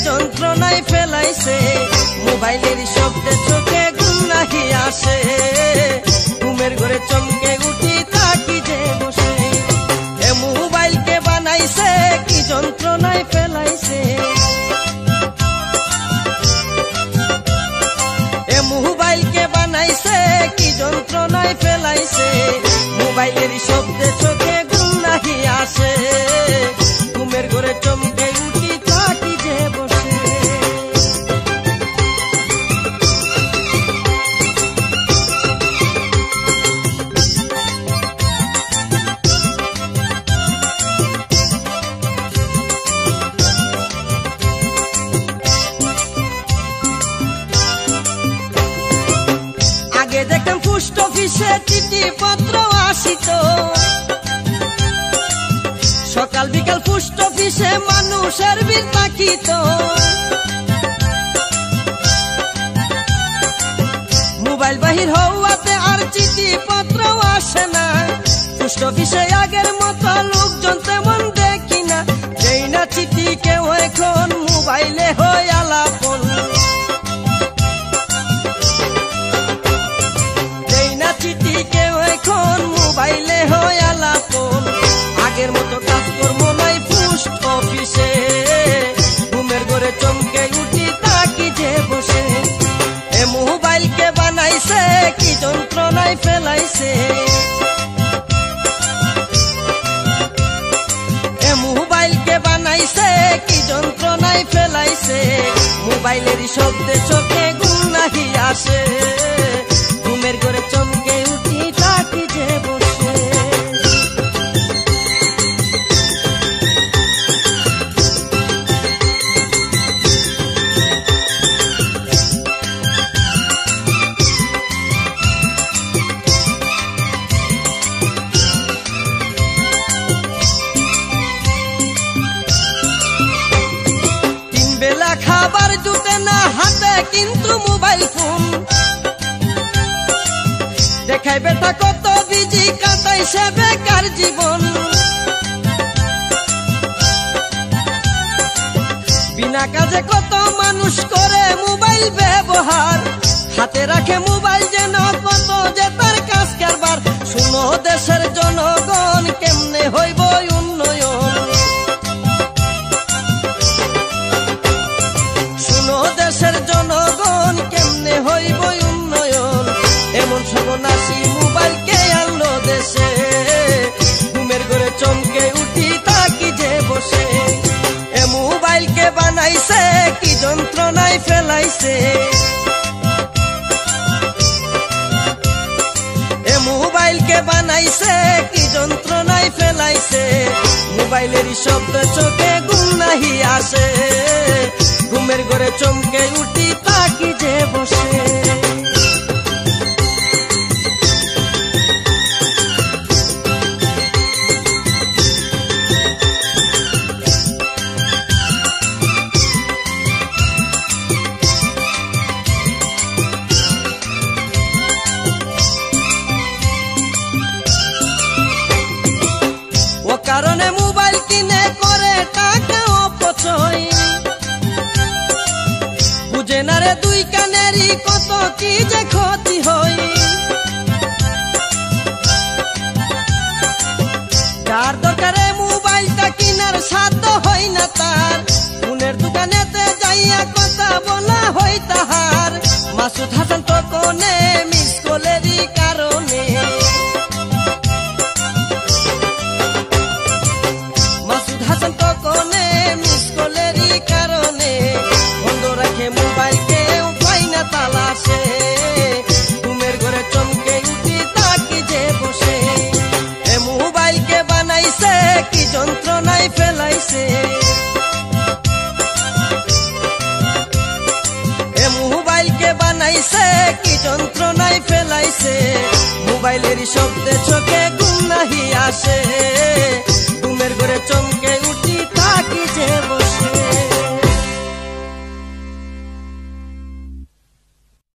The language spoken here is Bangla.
যন্ত্রণায় ফেলাইছে, মোবাইলের শব্দে চোখে ঘুম নাহি আসে, ঘুমের ঘরে চমকে উঠি তাকি যে বসে। এ মোবাইলকে বানাইছে কি যন্ত্রণায় ফেলাইছে, এ মোবাইলকে বানাইছে কি যন্ত্রণায় ফেলাইছে, মোবাইলের শব্দে চোখে ঘুম নাহি আসে, ঘুমের ঘরে চমকে উঠি তাকি যে বসে। আগে দেখতাম পোস্ট অফিসে চিঠি পত্র আসিত, সকাল বিকাল পোস্ট অফিসে মানুষের ভিড় থাকিত, মোবাইল বাহির হওয়াতে আর চিঠি পত্র আসে না, পোস্ট অফিসে আগের মতো লোকজন তেমন দেখি না, যেই না চিঠি কেউ এখন মোবাইলে হয় আলাপন, যেই না চিঠি কেউ এখন মোবাইলে হয় আলাপন, আগের মতো কাজকর্ম নাই পোস্ট অফিসে, ঘুমের ঘরে চমকে উঠি তাকি যে বসে। এ মোবাইলকে বানাইছে কি যন্ত্রণায় ফেলাইছে, এ মোবাইলকে বানাইছে কি যন্ত্রণায় ফেলাইছে, মোবাইলের শব্দে চোখে ঘুম নাহি আসে, ঘুমের ঘরে চমকে উঠি তাকি যে বসে। বেলা খাবার জুটে না হাতে কিন্তু মোবাইল ফোন, দেখাই বেটা কত বিজি কাটাইছে বেকার জীবন, বিনা কাজে কত মানুষ করে মোবাইল ব্যবহার, হাতে রাখে মোবাইল যেন কত যে তার কাজ কারবার, শুনো দেশের জনগণ কেমনে হইব উন্নয়ন, দেশের জনগণ কেমনে হইব উন্নয়ন, এমন সর্বনাশী মোবাইলকে আনলো দেশে, ঘুমের ঘরে চমকে উঠি তাকি যে বসে। এ মোবাইলকে বানাইছে কি যন্ত্রণায় ফেলাইছে, এ মোবাইলকে বানাইছে কি যন্ত্রণায় ফেলাইছে, মোবাইলের শব্দ চোখে ঘুম নাহি আসে, ঘুমের ঘরে চমকে উঠি তাকি যে বসে। ও কারণে মোবাইল কিনে করে টাকা অপচয়, বুঝে না রে দুই কানেরই কত কি যে ক্ষতি হয়, যার দরকারে মোবাইলটা কিনার সাধ্য হয় না তার, ফোনের দোকানেতে যাইয়া কথা বলা হয় তাহার, মাসুদ হাসান তো কোনে মিস কলেরই কারণে, মাসুদ হাসান তো কোনে মিস কলেরই কারণে, বন্ধ রাখে মোবাইল কেউ পাই না তালাশে, ঘুমের ঘরে চমকে উঠি তাকি যে বসে। এ মোবাইলকে বানাইছে কি যন্ত্রণায় ফেলাইছে, এ মোবাইলকে বানাইছে কি যন্ত্রণায় ফেলাইছে, মোবাইলের শব্দে চোখে